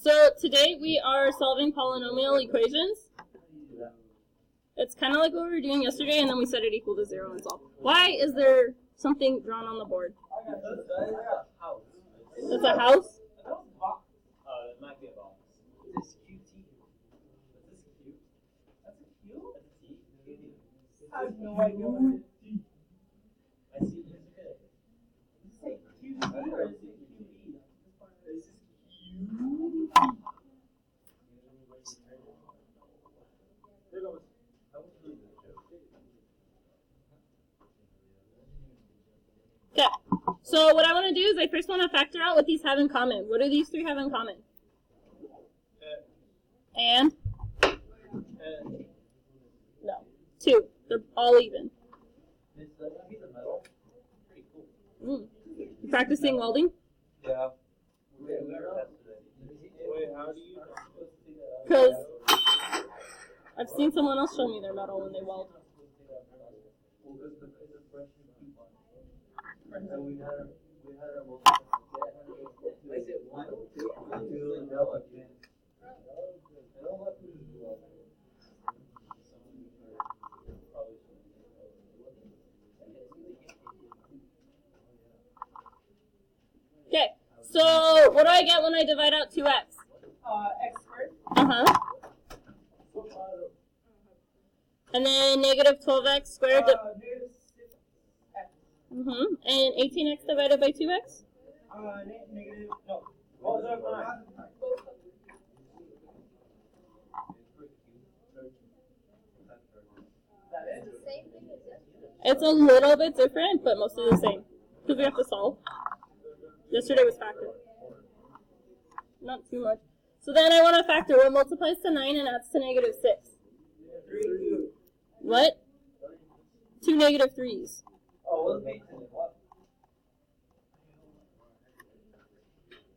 So today we are solving polynomial equations. It's kind of like what we were doing yesterday, and then we set it equal to 0 and solve. Why is there something drawn on the board? That's a house? It might be a box. Is this QT? Is this Q? That's a Q? That's a T? I have no idea what it is. I see. Is it QT or is it QE? This is Q. Okay, so what I want to do is I first want to factor out what these have in common. What do these three have in common? And? No. 2. They're all even. You practicing welding? Yeah. Wait, how do you? Because I've seen someone else show me their metal when they weld. Okay, so what do I get when I divide out 2x? X squared. Uh-huh. And then negative 12x squared. Negative 6x. And 18x divided by 2x? Negative, no. Oh, no, fine. It's a little bit different, but mostly the same. Because we have to solve. Yesterday was factor. Not too much. So then I want to factor what multiplies to 9 and adds to negative 6. What? 2 negative 3's.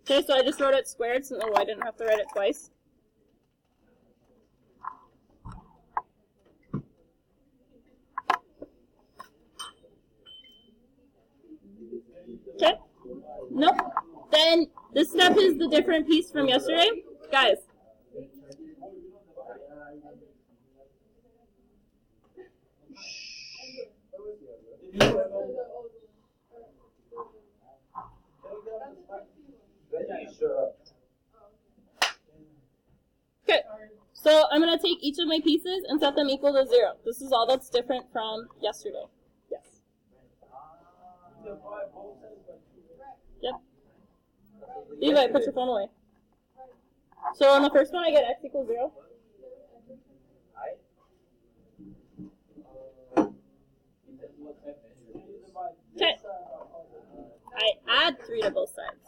Okay, so I just wrote it squared, so I didn't have to write it twice. Okay? Nope. Then this step is the different piece from yesterday. Guys. Okay, so I'm going to take each of my pieces and set them equal to 0. This is all that's different from yesterday. Yes. Yep. Levi, put your phone away. So on the first one, I get x equals 0. Okay. I add 3 to both sides.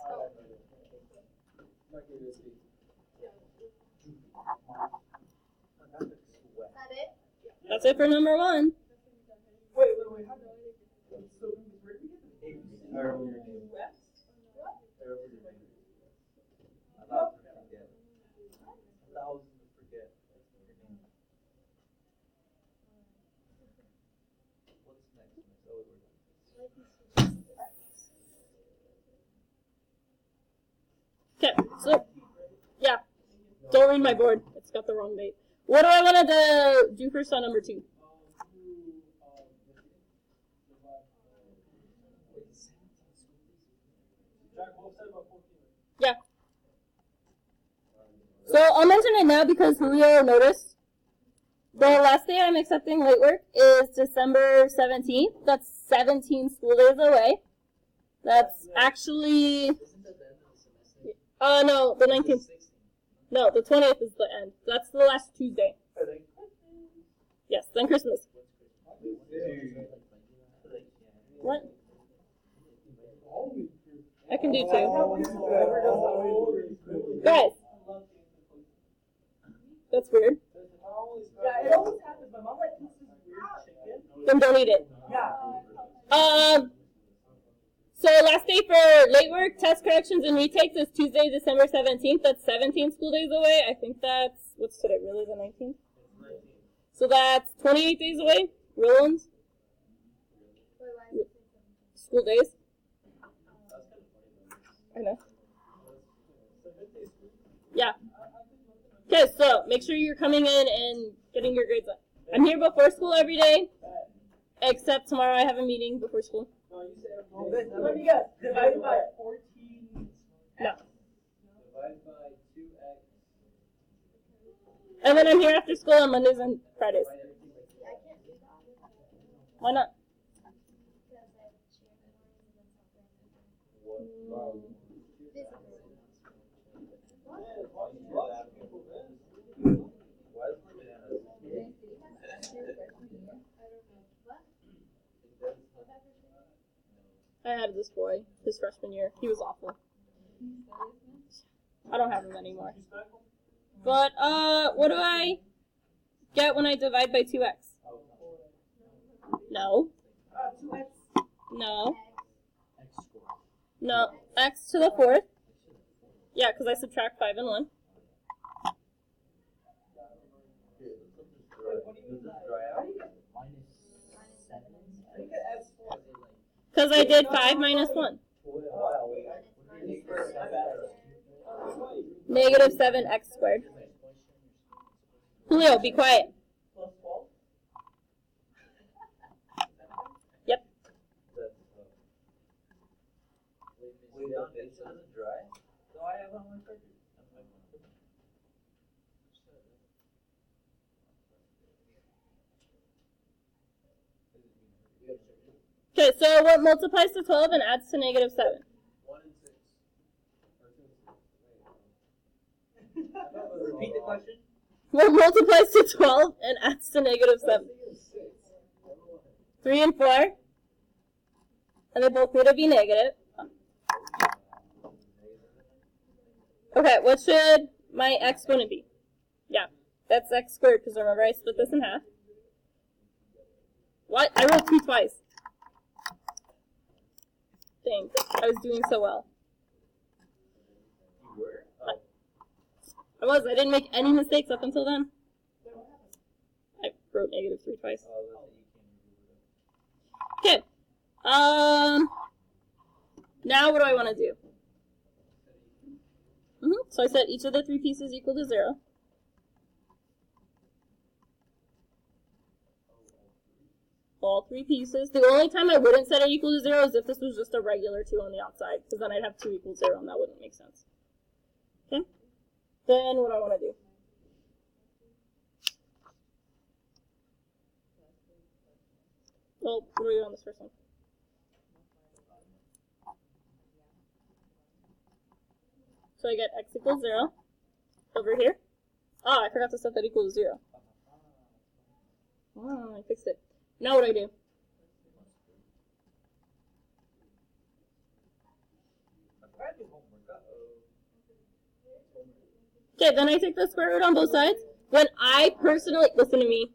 That's it for number 1. Wait. Okay, so, yeah, don't read my board. It's got the wrong date. What do I want to do first on number 2? Yeah. So I'll mention it now because Julio noticed. The last day I'm accepting late work is December 17th. That's 17 school days away. That's actually... no, the 19th. No, the 20th is the end. That's the last Tuesday. Yes, then Christmas. What? I can do 2. Guys. That's weird. Yeah, it always happens. My mom like cooks this weird chicken. Then don't eat it. Yeah. So last day for late work, test corrections, and retakes is Tuesday, December 17th. That's 17 school days away. I think that's, what's today, really, the 19th? So that's 28 days away. Real ones? School days. I know. Yeah. Okay, so make sure you're coming in and getting your grades up. I'm here before school every day, except tomorrow I have a meeting before school. Let me guess. Divided by 14. No. Divided by 2x. And then I'm here after school on Mondays and Fridays. Why not? I had this boy his freshman year. He was awful. I don't have him anymore. But, what do I get when I divide by 2x? No. 2x. No. No. X to the 4th. Yeah, because I subtract 5 and 1. Because I did 5 minus 1. Negative 7x squared. Julio, be quiet. Plus 12. Yep. No, I have on my record. Okay, so what multiplies to 12 and adds to negative 7? 1 and 6. Repeat the question. What multiplies to 12 and adds to negative 7? 3 and 4. And they both need to be negative. Okay, what should my exponent be? Yeah, that's x squared, because remember I split this in half. What? I wrote 2 twice. Dang, I was doing so well. You were? I was. I didn't make any mistakes up until then. I wrote negative 3 twice. Okay. Now what do I want to do? So I set each of the 3 pieces equal to 0. All 3 pieces. The only time I wouldn't set it equal to 0 is if this was just a regular 2 on the outside, because then I'd have 2 equals 0, and that wouldn't make sense. Okay? Then what do I want to do? Well, what do we do on this first one? So I get x equals 0 over here. Oh, I forgot to set that equal to 0. Oh, I fixed it. Now what do I do? Okay, then I take the square root on both sides. When I personally, listen to me,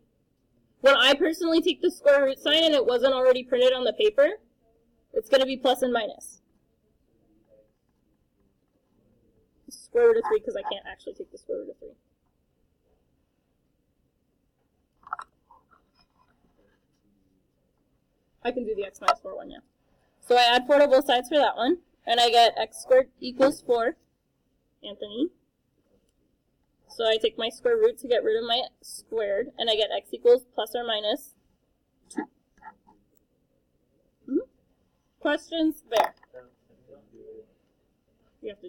when I personally take the square root sign and it wasn't already printed on the paper, it's going to be plus and minus. Square root of 3, because I can't actually take the square root of 3. I can do the x minus 4 one, yeah. So I add 4 to both sides for that one, and I get x squared equals 4, Anthony. So I take my square root to get rid of my squared, and I get x equals plus or minus 2. Questions there? You have to